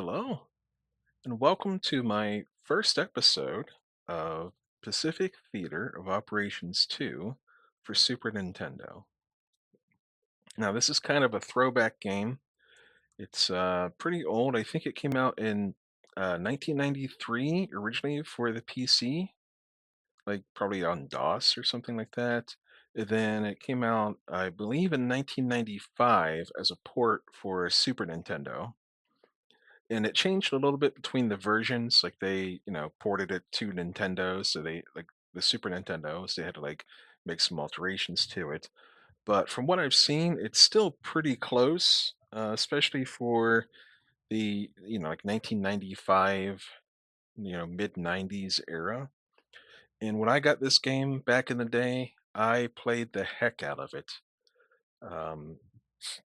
Hello, and welcome to my first episode of Pacific Theater of Operations 2 for Super Nintendo. Now, this is kind of a throwback game. It's pretty old. I think it came out in 1993 originally for the PC, like probably on DOS or something like that. And then it came out, I believe, in 1995 as a port for Super Nintendo, and it changed a little bit between the versions. Like they, ported it to Nintendo, so they like the Super Nintendo, so they had to like make some alterations to it. But from what I've seen, it's still pretty close, especially for the like 1995, mid 90s era. And when I got this game back in the day, I played the heck out of it. Um,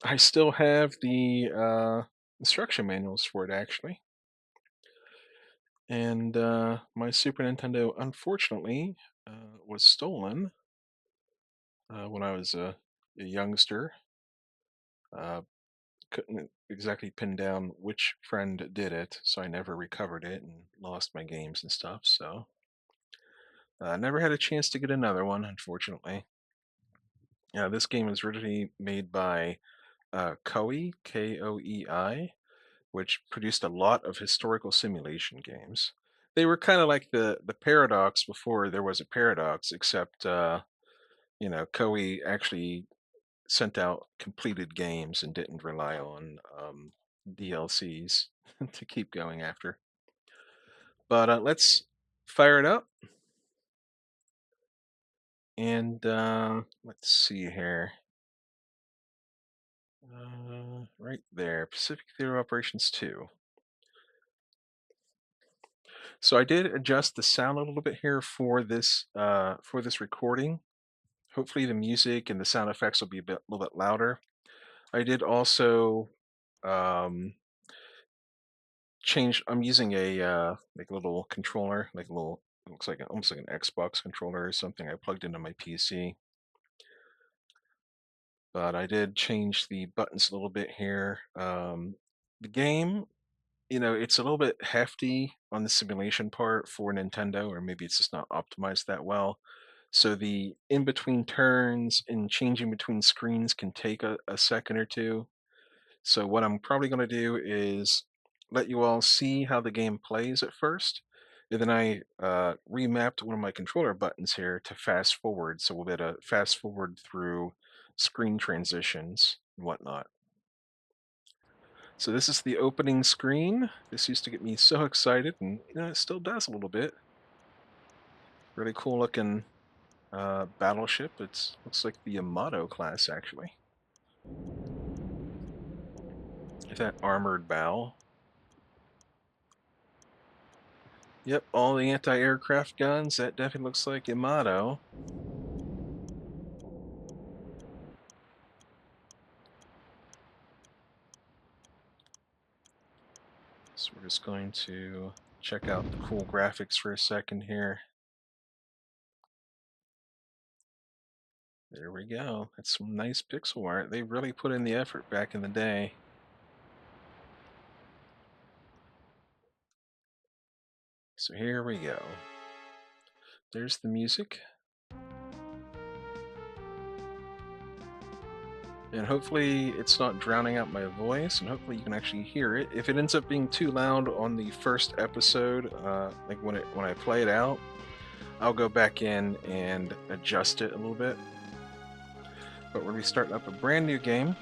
I still have the instruction manuals for it actually. And my Super Nintendo, unfortunately, was stolen when I was a youngster. Uh, couldn't exactly pin down which friend did it, so I never recovered it and lost my games and stuff. So I never had a chance to get another one, unfortunately. This game was originally made by KOEI, KOEI, which produced a lot of historical simulation games. They were kind of like the Paradox before there was a Paradox, except Koei actually sent out completed games and didn't rely on DLCs to keep going after. But let's fire it up and let's see here. Right there, Pacific Theater Operations 2. So I did adjust the sound a little bit here for this recording. Hopefully the music and the sound effects will be a little bit louder. I did also um, change. I'm using a like a little controller, like a little, looks like almost like an Xbox controller or something. I plugged into my PC, but I did change the buttons a little bit here. The game, it's a little bit hefty on the simulation part for Nintendo, or maybe it's just not optimized that well. So the in between turns and changing between screens can take a second or two. So what I'm probably going to do is let you all see how the game plays at first, and then I remapped one of my controller buttons here to fast forward, so we'll be able to fast forward through screen transitions and whatnot. So this is the opening screen. This used to get me so excited, and it still does a little bit. Really cool looking battleship. It looks like the Yamato class actually. That armored bow. Yep, all the anti-aircraft guns. That definitely looks like Yamato. So we're just going to check out the cool graphics for a second here. There we go. That's some nice pixel art. They really put in the effort back in the day. So here we go. There's the music. And hopefully it's not drowning out my voice, and hopefully you can actually hear it. If it ends up being too loud on the first episode, like when I play it out, I'll go back in and adjust it a little bit. But we're going to be starting up a brand new game,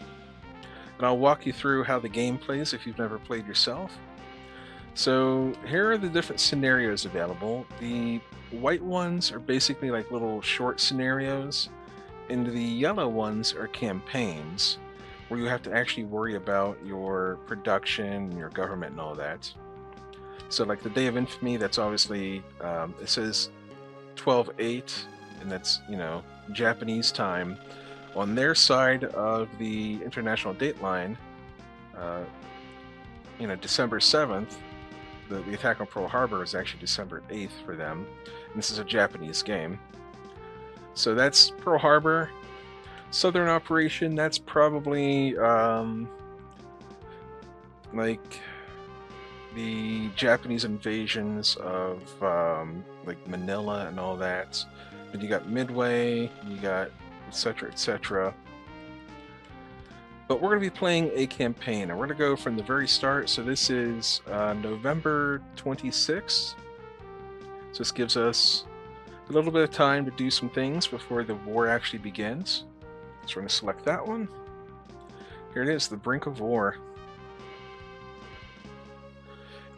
and I'll walk you through how the game plays if you've never played yourself. So here are the different scenarios available. The white ones are basically like little short scenarios, and the yellow ones are campaigns where you have to actually worry about your production and your government and all that. So like the Day of Infamy, that's obviously, it says 12/8, and that's, Japanese time. On their side of the international dateline, uh, December 7th, the attack on Pearl Harbor is actually December 8th for them. And this is a Japanese game. So that's Pearl Harbor. Southern Operation, that's probably like the Japanese invasions of like Manila and all that. And you got Midway, you got etc. etc. But we're going to be playing a campaign, and we're going to go from the very start. So this is November 26th. So this gives us a little bit of time to do some things before the war actually begins. So we're going to select that one. Here it is, the Brink of War.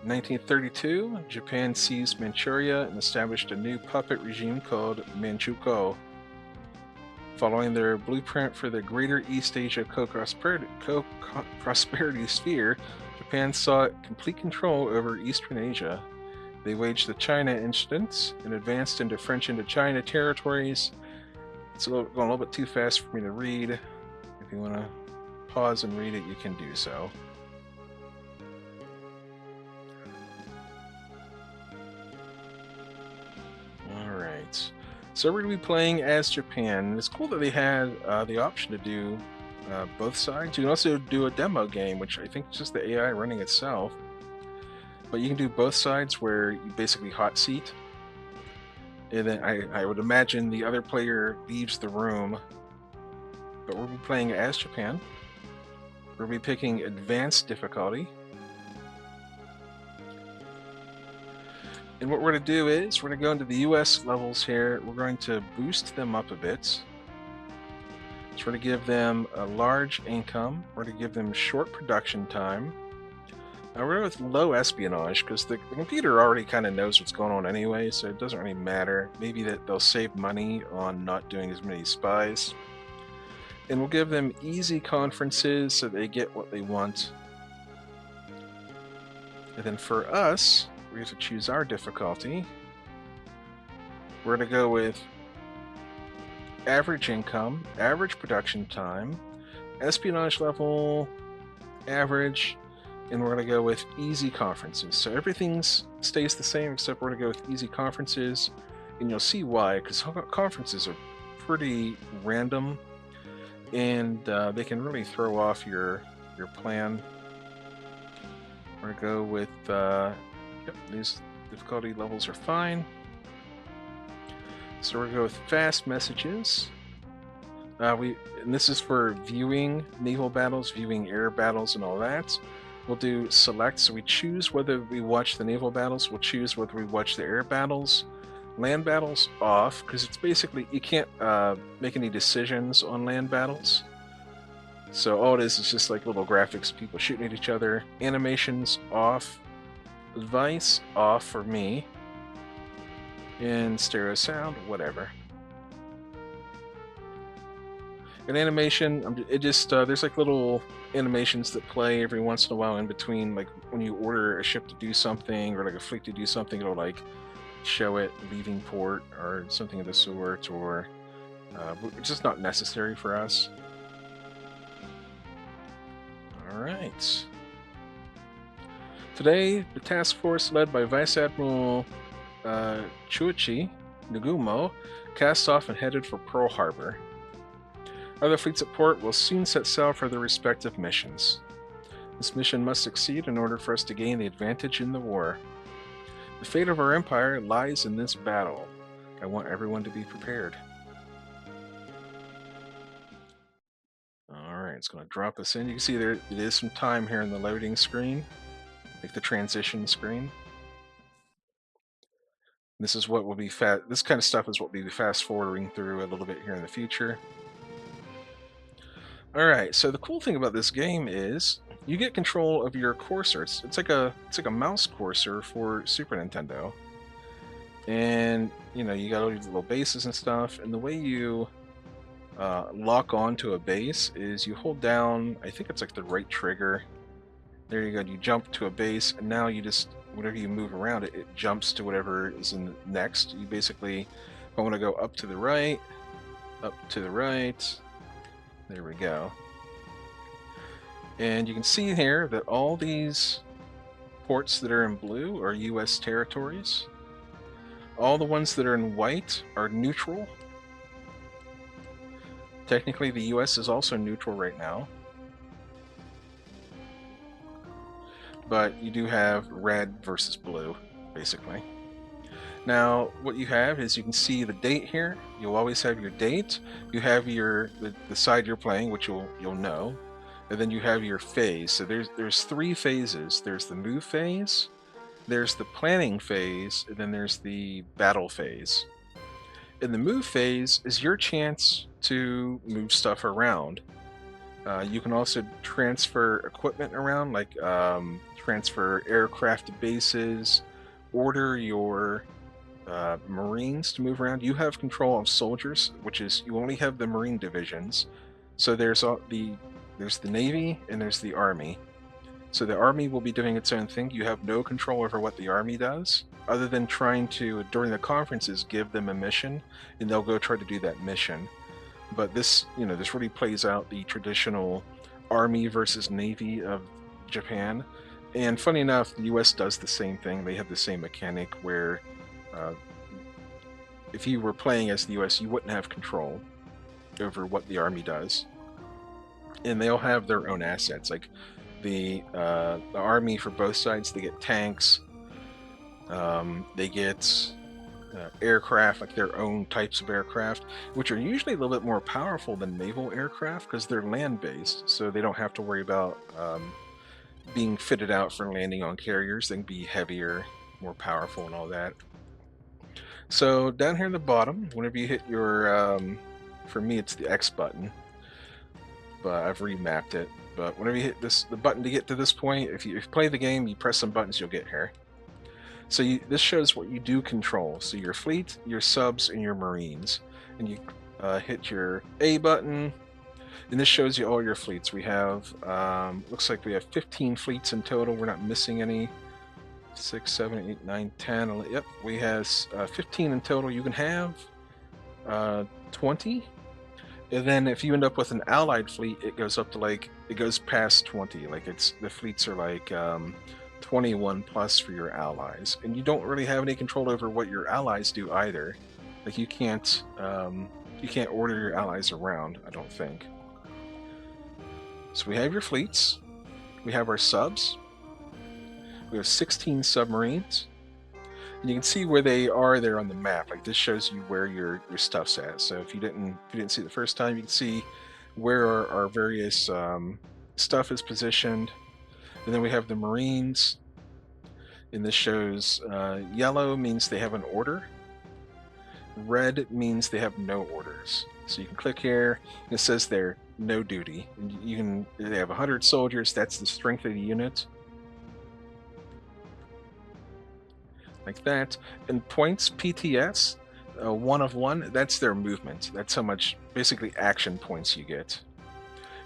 In 1932, Japan seized Manchuria and established a new puppet regime called Manchukuo. Following their blueprint for the Greater East Asia Co-Prosperity Sphere, Japan sought complete control over Eastern Asia. They waged the China Incident and advanced into French Indochina territories. It's going a little bit too fast for me to read. If you want to pause and read it, you can do so. Alright. So we're going to be playing as Japan. It's cool that they had the option to do both sides. You can also do a demo game, which I think is just the AI running itself. But you can do both sides where you basically hot seat. And then I would imagine the other player leaves the room. But we'll be playing as Japan. We'll be picking advanced difficulty. And what we're going to do is we're going to go into the US levels here. We're going to boost them up a bit. So we're going to give them a large income. We're going to give them short production time. Now we're going to go with low espionage because the computer already kind of knows what's going on anyway, so it doesn't really matter. Maybe that they'll save money on not doing as many spies. And we'll give them easy conferences so they get what they want. And then for us, we have to choose our difficulty. We're going to go with average income, average production time, espionage level, average, and we're going to go with easy conferences. So everything stays the same except we're going to go with easy conferences, and you'll see why, because conferences are pretty random, and they can really throw off your plan. We're going to go with yep, these difficulty levels are fine. So we're going to go with fast messages. And this is for viewing naval battles, viewing air battles, and all that. We'll do select, so we choose whether we watch the naval battles. We'll choose whether we watch the air battles. Land battles off, because it's basically, you can't make any decisions on land battles. So all it is just like little graphics, people shooting at each other. Animations off. Advice off for me. And stereo sound, whatever. And animation, it just there's like little animations that play every once in a while in between, like when you order a ship to do something or like a fleet to do something, it'll like show it leaving port or something of the sort, or it's just not necessary for us. Alright. Today, the task force led by Vice Admiral Chuichi Nagumo cast off and headed for Pearl Harbor. Other fleets at port will soon set sail for their respective missions. This mission must succeed in order for us to gain the advantage in the war. The fate of our empire lies in this battle. I want everyone to be prepared. Alright, it's going to drop us in. You can see there it is some time here in the loading screen, like the transition screen. This is what will be this kind of stuff is what we'll be fast forwarding through a little bit here in the future. Alright, so the cool thing about this game is you get control of your cursor. It's like a mouse cursor for Super Nintendo. And you know, you got all these little bases and stuff, and the way you lock onto a base is you hold down, I think it's like the right trigger. There you go, you jump to a base, and now you just, whenever you move around it, it jumps to whatever is in next. You basically, if I want to go up to the right, there we go. And you can see here that all these ports that are in blue are US territories. All the ones that are in white are neutral. Technically, the US is also neutral right now. but you do have red versus blue, basically. Now, what you have is you can see the date here. You'll always have your date. You have the side you're playing, which you'll know, and then you have your phase. So there's three phases. There's the move phase, there's the planning phase, and then there's the battle phase. In the move phase is your chance to move stuff around. You can also transfer equipment around, like transfer aircraft to bases, order your Marines to move around. You have control of soldiers, which is you only have the Marine divisions. So there's the Navy and there's the Army. So the Army will be doing its own thing. You have no control over what the Army does, other than trying to during the conferences give them a mission, and they'll go try to do that mission. But this really plays out the traditional Army versus Navy of Japan. And funny enough, the US does the same thing. They have the same mechanic where uh, if you were playing as the US, you wouldn't have control over what the Army does. And they all have their own assets. Like the Army for both sides, they get tanks, they get aircraft, like their own types of aircraft, which are usually a little bit more powerful than naval aircraft because they're land-based, so they don't have to worry about being fitted out for landing on carriers. They can be heavier, more powerful, and all that. So down here at the bottom, whenever you hit for me it's the X button, but I've remapped it. But whenever you hit the button to get to this point, if you play the game, you press some buttons, you'll get here. So this shows what you do control. So your fleet, your subs, and your Marines. And you hit your A button, and this shows you all your fleets. We have, looks like we have 15 fleets in total. We're not missing any. 6, 7, 8, 9, 10. Yep, we have 15 in total. You can have 20. And then if you end up with an allied fleet, it goes up to it goes past 20. Like the fleets are like 21 plus for your allies, and you don't really have any control over what your allies do either. Like you can't order your allies around, I don't think. So we have your fleets, we have our subs, we have 16 submarines, and you can see where they are there on the map. Like this shows you where your stuff's at. So if you didn't see it the first time, you can see where our various stuff is positioned. And then we have the Marines, and this shows yellow means they have an order, red means they have no orders. So you can click here, and it says they're no duty. And they have 100 soldiers, that's the strength of the unit. Like that. And points, PTS, 1 of 1, that's their movement. That's how much, basically, action points you get.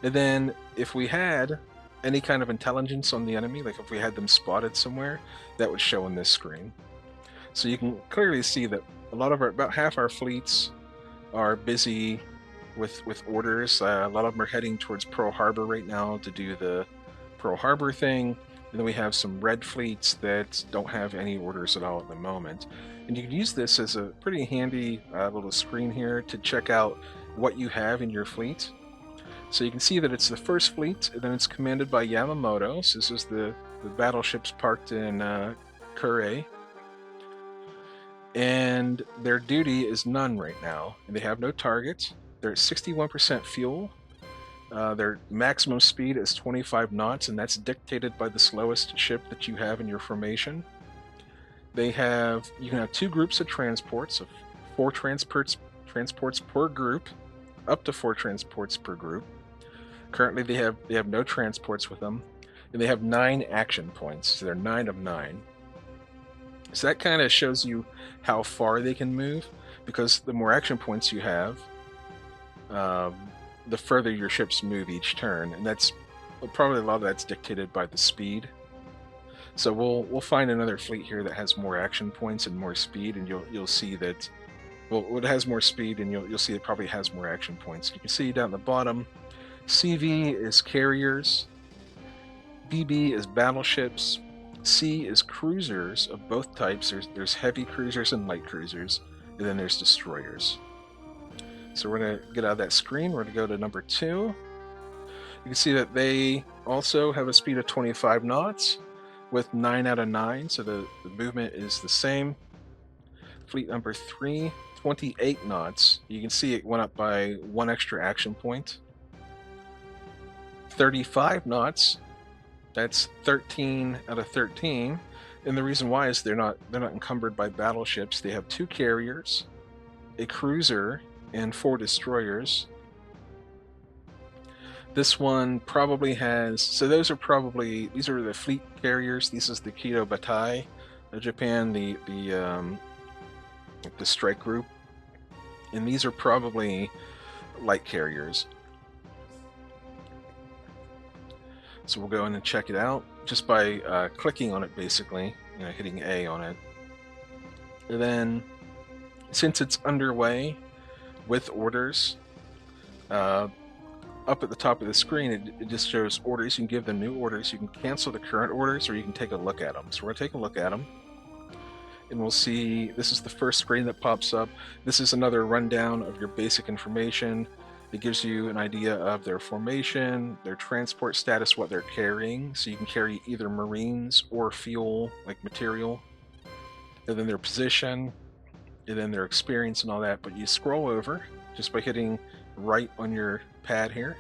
And then if we had any kind of intelligence on the enemy, like if we had them spotted somewhere, that would show on this screen. So you can clearly see that about half our fleets are busy with orders. A lot of them are heading towards Pearl Harbor right now to do the Pearl Harbor thing. And then we have some red fleets that don't have any orders at all at the moment. And you can use this as a pretty handy little screen here to check out what you have in your fleet. So you can see that it's the first fleet, and then it's commanded by Yamamoto. So this is the battleships parked in Kure. And their duty is none right now. And they have no target. They're at 61% fuel. Their maximum speed is 25 knots, and that's dictated by the slowest ship that you have in your formation. You can have 2 groups of transports, of 4 transports per group, up to 4 transports per group. Currently, they have no transports with them, and they have 9 action points. So they're 9 of 9. So that kind of shows you how far they can move, because the more action points you have, the further your ships move each turn, and that's probably a lot of that's dictated by the speed. So we'll find another fleet here that has more action points and more speed, and you'll see that. Well, it has more speed, and you'll see it probably has more action points. You can see down at the bottom, CV is carriers, BB is battleships, C is cruisers of both types. There's heavy cruisers and light cruisers, and then there's destroyers. So we're going to get out of that screen. We're going to go to number 2. You can see that they also have a speed of 25 knots. with 9 out of 9, so the movement is the same. Fleet number 3, 28 knots. You can see it went up by 1 extra action point. 35 knots. That's 13 out of 13. And the reason why is they're not encumbered by battleships. They have 2 carriers, a cruiser, and 4 destroyers. This one probably has, so these are the fleet carriers. This is the PTOII of Japan, the strike group, and these are probably light carriers. So we'll go in and check it out just by clicking on it, basically, hitting A on it. And then, since it's underway with orders, up at the top of the screen, it just shows orders. You can give them new orders. You can cancel the current orders, or you can take a look at them. So we're going to take a look at them. And we'll see, this is the first screen that pops up. This is another rundown of your basic information. It gives you an idea of their formation, their transport status, what they're carrying. So you can carry either marines or fuel, like material. And then their position, and then their experience and all that. But you scroll over just by hitting right on your pad here.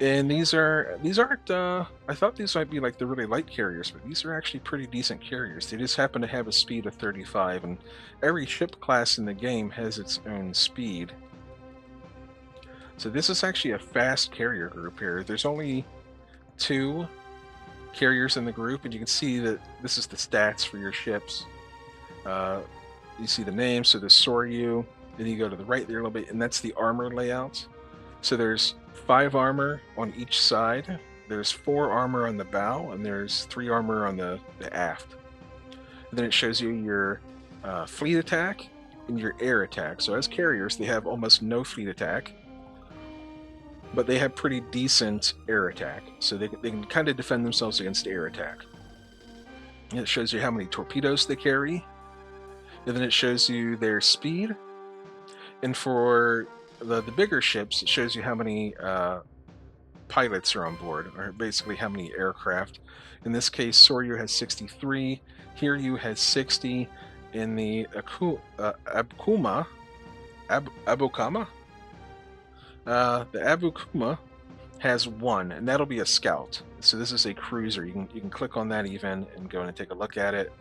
And these aren't, I thought these might be like the really light carriers, but these are actually pretty decent carriers. They just happen to have a speed of 35, and every ship class in the game has its own speed. So this is actually a fast carrier group here. There's only 2 carriers in the group, and you can see that this is the stats for your ships. You see the name, so there's Soryu. Then you go to the right there a little bit, and that's the armor layout. So there's 5 armor on each side. There's 4 armor on the bow, and there's 3 armor on the aft. And then it shows you your fleet attack and your air attack. So as carriers, they have almost no fleet attack, but they have pretty decent air attack. So they can kind of defend themselves against air attack. And it shows you how many torpedoes they carry. And then it shows you their speed. And for the bigger ships, it shows you how many pilots are on board, or basically how many aircraft. In this case, Soryu has 63, Hiryu has 60, and the Abukama, the Abukama has 1, and that'll be a scout. So this is a cruiser. You can click on that even and go in and take a look at it.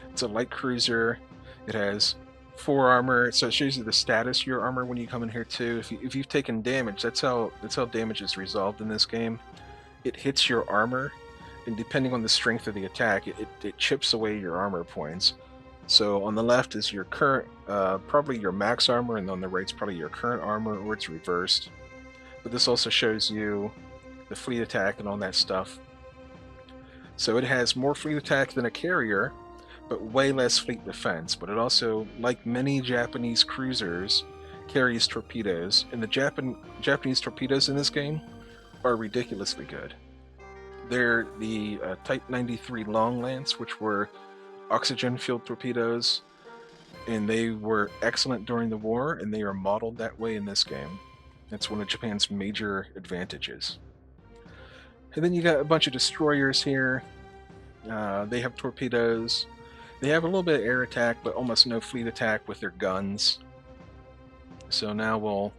It's a light cruiser. It has 4 armor, so it shows you the status of your armor when you come in here too. If you've taken damage, that's how damage is resolved in this game. It hits your armor, and depending on the strength of the attack, it chips away your armor points. So on the left is your current, probably your max armor, and on the right is probably your current armor, or it's reversed. But this also shows you the fleet attack and all that stuff. So it has more fleet attack than a carrier, but way less fleet defense. But it also, like many Japanese cruisers, carries torpedoes, and the Japanese torpedoes in this game are ridiculously good. They're the Type 93 Long Lance, which were oxygen-fueled torpedoes, and they were excellent during the war, and they are modeled that way in this game. That's one of Japan's major advantages. And then you got a bunch of destroyers here. They have torpedoes. They have a little bit of air attack, but almost no fleet attack with their guns. So now we'll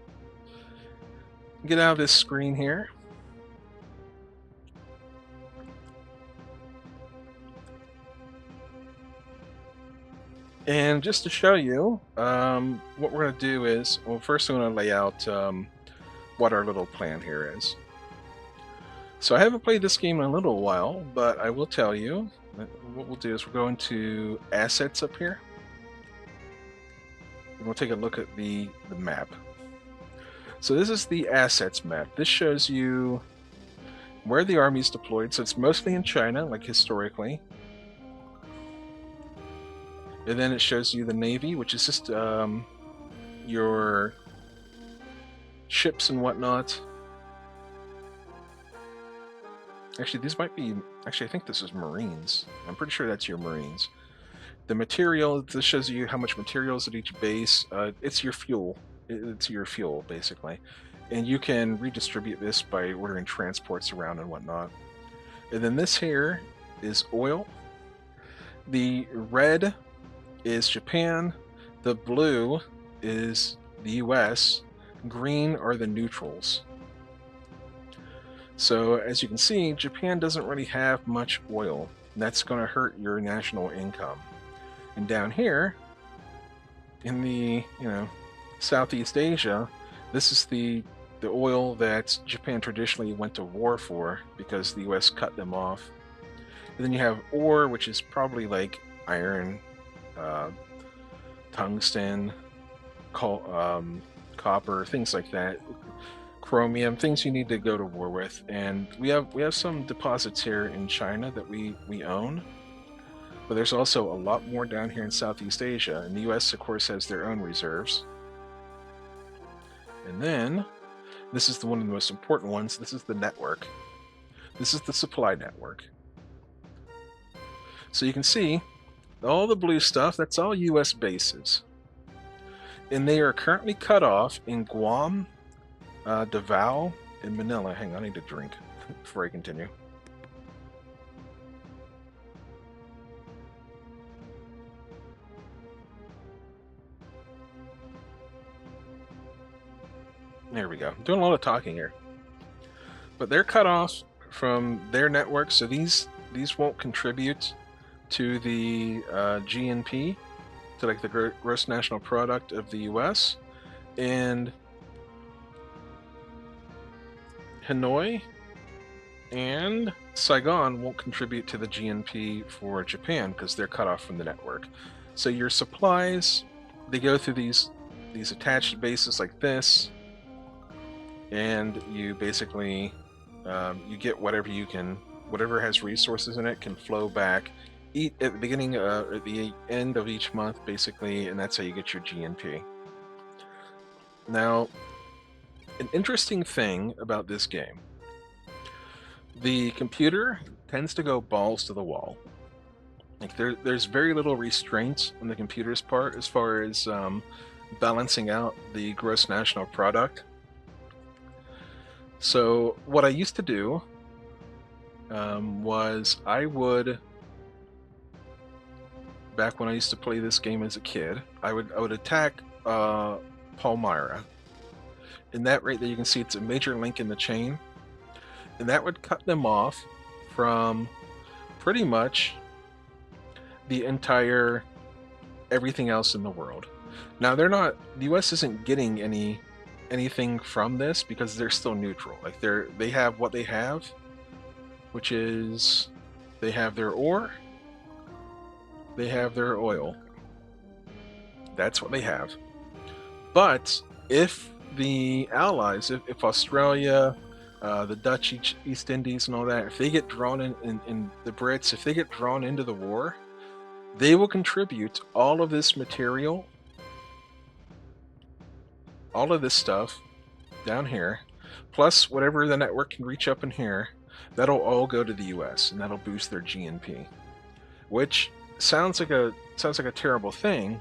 get out of this screen here. And just to show you, what we're going to do is, well, first I'm going to lay out what our little plan here is. So I haven't played this game in a little while, but I will tell you that what we'll do is we'll go into Assets up here, and we'll take a look at the map. So this is the Assets map. This shows you where the army's deployed, so it's mostly in China, like historically. And then it shows you the Navy, which is just your ships and whatnot. Actually, these might be... Actually, I think this is Marines. I'm pretty sure that's your Marines. The material, this shows you how much material is at each base. It's your fuel. It's your fuel, basically. And you can redistribute this by ordering transports around and whatnot. And then this here is oil, the red is Japan, the blue is the US, green are the neutrals. So as you can see, Japan doesn't really have much oil, and that's going to hurt your national income. And down here in the, Southeast Asia, this is the oil that Japan traditionally went to war for because the US cut them off. And then you have ore, which is probably like iron, uh, tungsten, copper, things like that, chromium, things you need to go to war with. And we have some deposits here in China that we own, but there's also a lot more down here in Southeast Asia. And the U.S. of course has their own reserves. And then this is one of the most important ones. This is the network. This is the supply network. So you can see all the blue stuff, that's all US bases. And they are currently cut off in Guam, Davao, and Manila. Hang on, I need a drink before I continue. There we go. I'm doing a lot of talking here. But they're cut off from their network, so these won't contribute to the GNP, to like the gross national product of the US. And Hanoi and Saigon won't contribute to the GNP for Japan because they're cut off from the network. So your supplies, they go through these attached bases like this, and you basically you get whatever has resources in it can flow back. Eat at the beginning, at the end of each month, basically, and that's how you get your GNP. Now, an interesting thing about this game, the computer tends to go balls to the wall. Like there's very little restraint on the computer's part as far as balancing out the gross national product. So what I used to do was I would, back when I used to play this game as a kid, I would attack Palmyra. And that right there, you can see it's a major link in the chain, and that would cut them off from pretty much the entire everything else in the world. Now the US isn't getting anything from this because they're still neutral. Like they have what they have, which is they have their ore, they have their oil. That's what they have. But if the Allies, if Australia, the Dutch East Indies and all that, if they get drawn in the Brits, if they get drawn into the war, they will contribute all of this material, all of this stuff down here, plus whatever the network can reach up in here, that'll all go to the US, and that'll boost their GNP. Which sounds like a terrible thing,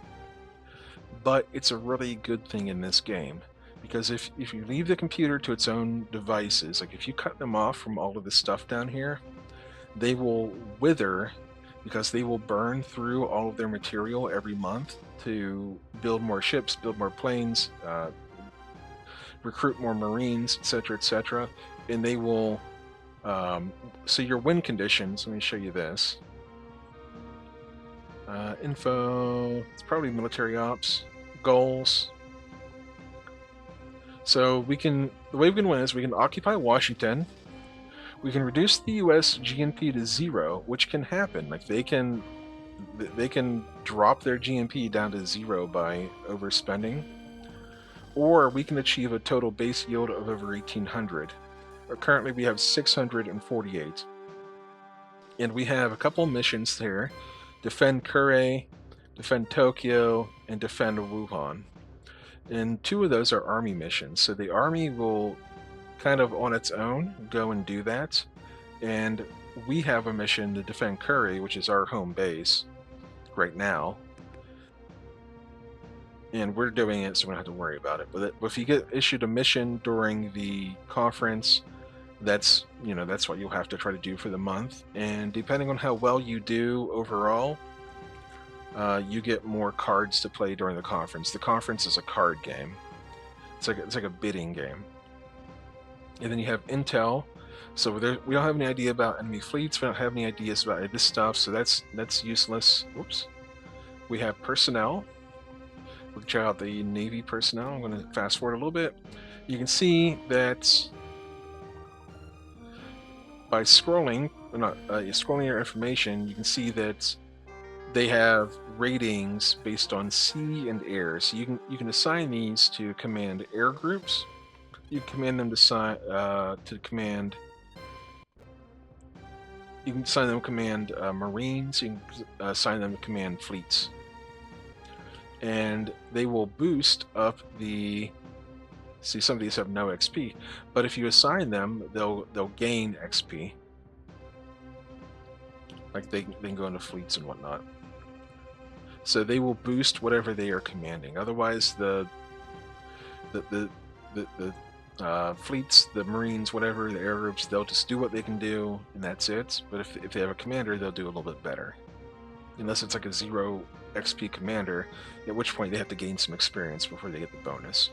but it's a really good thing in this game. Because if you leave the computer to its own devices, like if you cut them off from all of this stuff down here, they will wither because they will burn through all of their material every month to build more ships, build more planes, recruit more Marines, etc., and they will. So your win conditions. Let me show you this. Info. It's probably military ops goals. So the way we can win is we can occupy Washington. We can reduce the U.S. GNP to 0, which can happen. Like they can drop their GNP down to 0 by overspending, or we can achieve a total base yield of over 1,800. Currently, we have 648, and we have a couple missions here: defend Kure, defend Tokyo, and defend Wuhan. And 2 of those are army missions. So the army will kind of on its own go and do that. And we have a mission to defend Kure, which is our home base right now. And we're doing it, so we don't have to worry about it. But if you get issued a mission during the conference, That's that's what you'll have to try to do for the month. And depending on how well you do overall, you get more cards to play during the conference. The conference is a card game. It's like a bidding game. And then you have intel. So we don't have any idea about enemy fleets. We don't have any ideas about any of this stuff. So that's useless. Whoops. We have personnel. We'll check out the Navy personnel. I'm going to fast forward a little bit. You can see that by scrolling, or not scrolling your information, you can see that they have ratings based on sea and air. So you can assign these to command air groups. You can command them to command. You can assign them to command marines. You can assign them to command fleets, and they will boost up the. See, some of these have no XP, but if you assign them, they'll gain XP. Like they can go into fleets and whatnot. So they will boost whatever they are commanding. Otherwise, the fleets, the marines, whatever, the air groups, they'll just do what they can do, and that's it. But if they have a commander, they'll do a little bit better. Unless it's like a 0 XP commander, at which point they have to gain some experience before they get the bonus.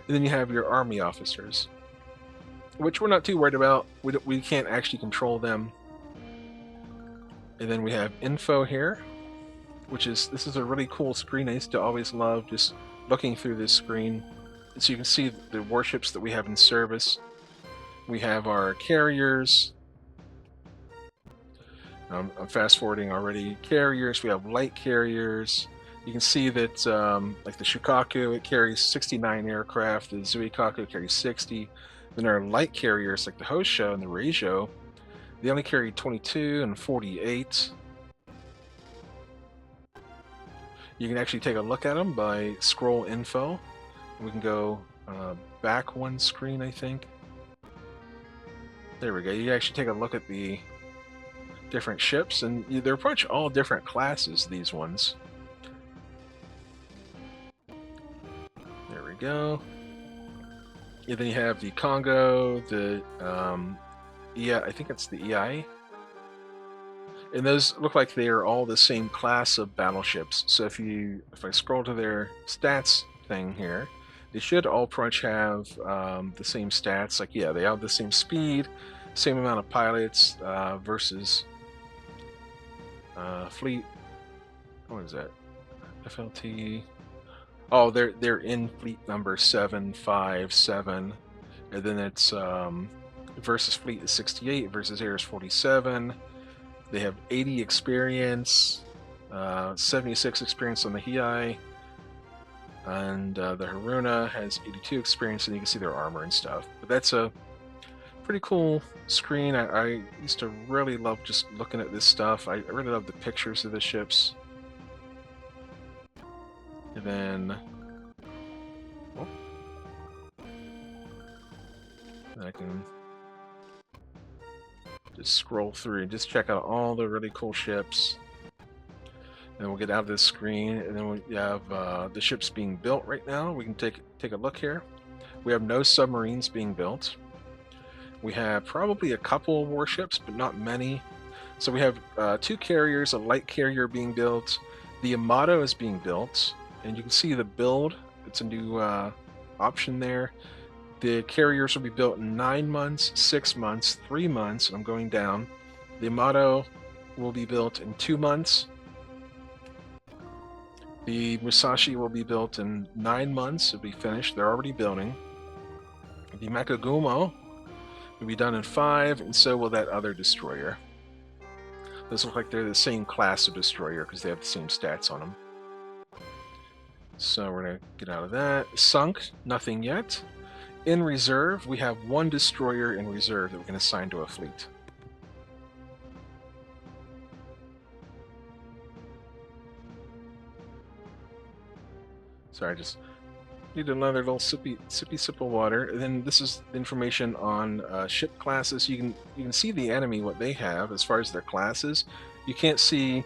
And then you have your army officers, which we're not too worried about. We can't actually control them. And then we have info here, this is a really cool screen. I used to always love just looking through this screen. So you can see the warships that we have in service. We have our carriers. I'm fast forwarding already. Carriers, we have light carriers. You can see that like the Shukaku, it carries 69 aircraft. The Zuikaku carries 60. Then our light carriers like the Hosho and the Reijo, they only carry 22 and 48. You can actually take a look at them by scroll info. We can go back one screen, I think. There we go. You can actually take a look at the different ships, and they're pretty much all different classes, these ones. There we go. And then you have the Congo, the I think it's the EI. And those look like they are all the same class of battleships. So if I scroll to their stats thing here, they should all pretty much have the same stats. Like, yeah, they have the same speed, same amount of pilots versus fleet. What is that? FLT. Oh, they're in fleet number 757, and then it's versus fleet is 68, versus air is 47. They have 80 experience, 76 experience on the Hiei, and the Haruna has 82 experience, and you can see their armor and stuff. But that's a pretty cool screen. I used to really love just looking at this stuff. I really love the pictures of the ships. And then, I can just scroll through and just check out all the really cool ships. And we'll get out of this screen, and then we have the ships being built right now. We can take a look here. We have no submarines being built. We have probably a couple of warships, but not many. So we have 2 carriers, a light carrier being built. The Yamato is being built, and you can see the build. It's a new option there. The carriers will be built in 9 months, 6 months, 3 months. I'm going down. The Yamato will be built in 2 months. The Musashi will be built in 9 months. It'll be finished. They're already building. The Makagumo will be done in 5, and so will that other destroyer. Those look like they're the same class of destroyer because they have the same stats on them. So we're going to get out of that. Sunk, nothing yet. In reserve, we have 1 destroyer in reserve that we can assign to a fleet. Sorry, I just need another little sippy sip of water. And then this is information on ship classes. You can see the enemy, what they have as far as their classes. You can't see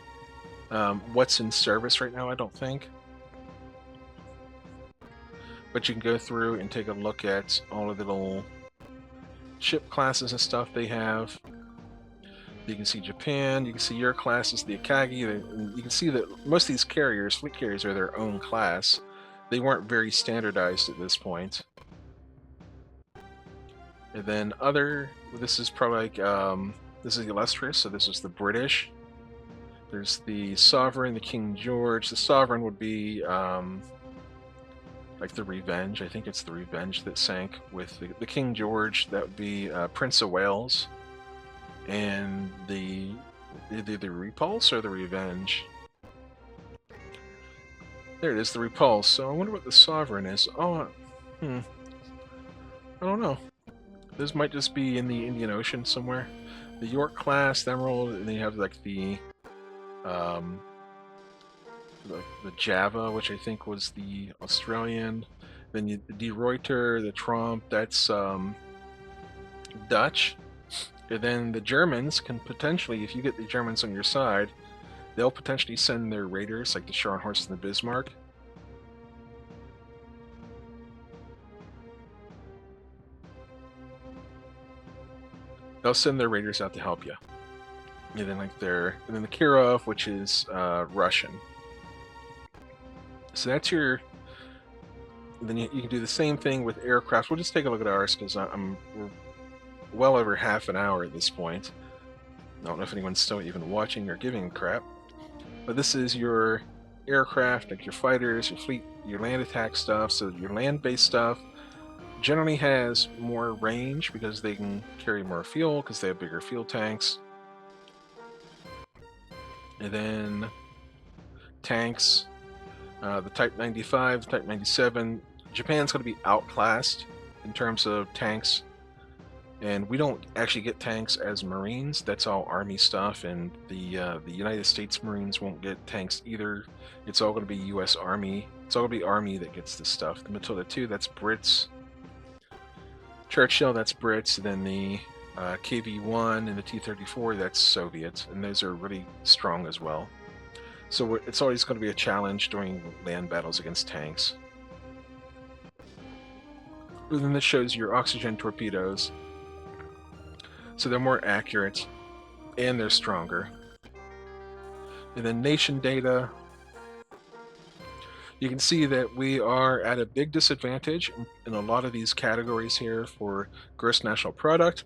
what's in service right now, I don't think. But you can go through and take a look at all of the little ship classes and stuff they have. You can see Japan, you can see your classes, the Akagi, and you can see that most of these carriers, fleet carriers, are their own class. They weren't very standardized at this point. And then this is probably like, this is illustrious, so this is the British. There's the Sovereign, the King George. The Sovereign would be like the Revenge. I think it's the Revenge that sank with the King George. That would be Prince of Wales. And either the Repulse or the Revenge. There it is, the Repulse. So I wonder what the Sovereign is. Oh, I don't know. This might just be in the Indian Ocean somewhere. The York class, the Emerald, and then you have like the Java, which I think was the Australian. Then the De Ruyter, the Trump, that's Dutch. And then the Germans can potentially, if you get the Germans on your side, they'll potentially send their raiders, like the Scharnhorst and the Bismarck. They'll send their raiders out to help you. And then the Kirov, which is Russian. So that's your. Then you can do the same thing with aircraft. We'll just take a look at ours because we're well over half an hour at this point. I don't know if anyone's still even watching or giving a crap. But this is your aircraft, like your fighters, your fleet, your land attack stuff. So your land-based stuff generally has more range because they can carry more fuel because they have bigger fuel tanks. And then tanks, the Type 95, the Type 97. Japan's going to be outclassed in terms of tanks. And we don't actually get tanks as Marines. That's all Army stuff, and the United States Marines won't get tanks either. It's all going to be U.S. Army. It's all going to be Army that gets this stuff. The Matilda II, that's Brits. Churchill, that's Brits. And then the KV-1 and the T-34, that's Soviets, and those are really strong as well. So it's always going to be a challenge during land battles against tanks. But then this shows your oxygen torpedoes. So they're more accurate and they're stronger. And then nation data, you can see that we are at a big disadvantage in a lot of these categories here for gross national product.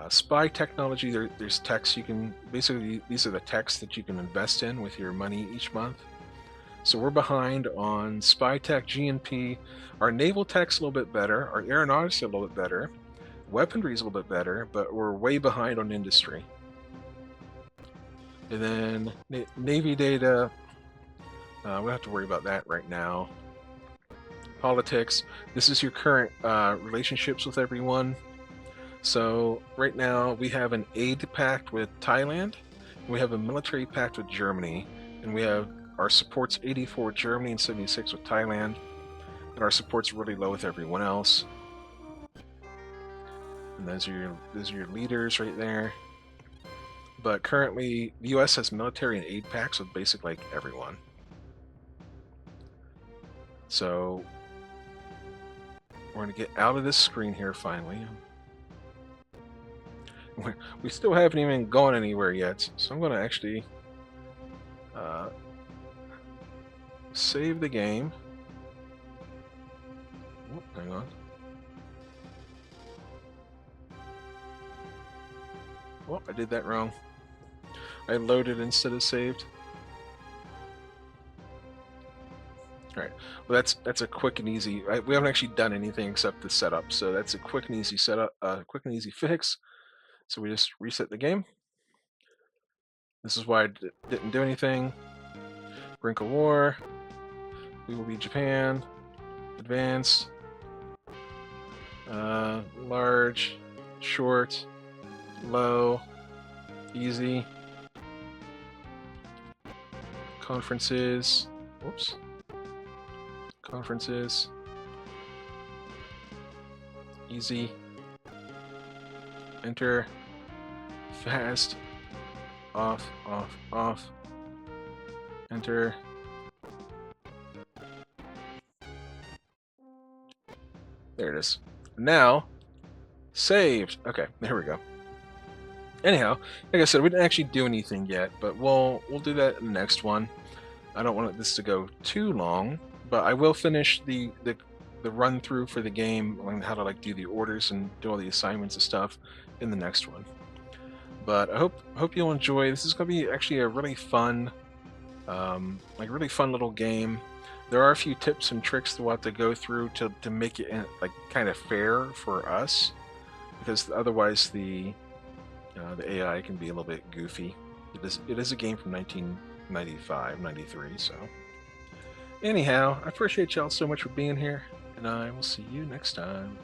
Spy technology, there's techs you can, basically these are the techs that you can invest in with your money each month. So we're behind on spy tech, GNP. Our naval tech's a little bit better, our aeronautics a little bit better. Weaponry is a little bit better, but we're way behind on industry. And then Navy data, we don't have to worry about that right now. Politics, this is your current relationships with everyone. So right now we have an aid pact with Thailand, and we have a military pact with Germany, and we have our support's 84 with Germany and 76 with Thailand, and our support's really low with everyone else. And those are your leaders right there. But currently, the U.S. has military and aid pacts with basically like everyone. So we're going to get out of this screen here finally. We still haven't even gone anywhere yet, so I'm going to actually save the game. Oh, hang on. Oh, I did that wrong. I loaded instead of saved. Alright, well that's a quick and easy. We haven't actually done anything except the setup, so that's a quick and easy setup, quick and easy fix. So we just reset the game. This is why I didn't do anything. Brink of War. We will be Japan. Advanced. Large. Short. Low. Easy. Conferences. Whoops. Conferences. Easy. Enter. Fast. Off, off, off. Enter. There it is. Now, Saved. Okay, there we go. Anyhow, like I said, we didn't actually do anything yet, but we'll do that in the next one. I don't want this to go too long, but I will finish the run through for the game on how to like do the orders and do all the assignments and stuff in the next one. But I hope you'll enjoy. This is going to be actually a really fun, like really fun little game. There are a few tips and tricks that we'll have to go through to make it like kind of fair for us, because otherwise the AI can be a little bit goofy. It is a game from 1995, 93. So anyhow, I appreciate y'all so much for being here, and I will see you next time.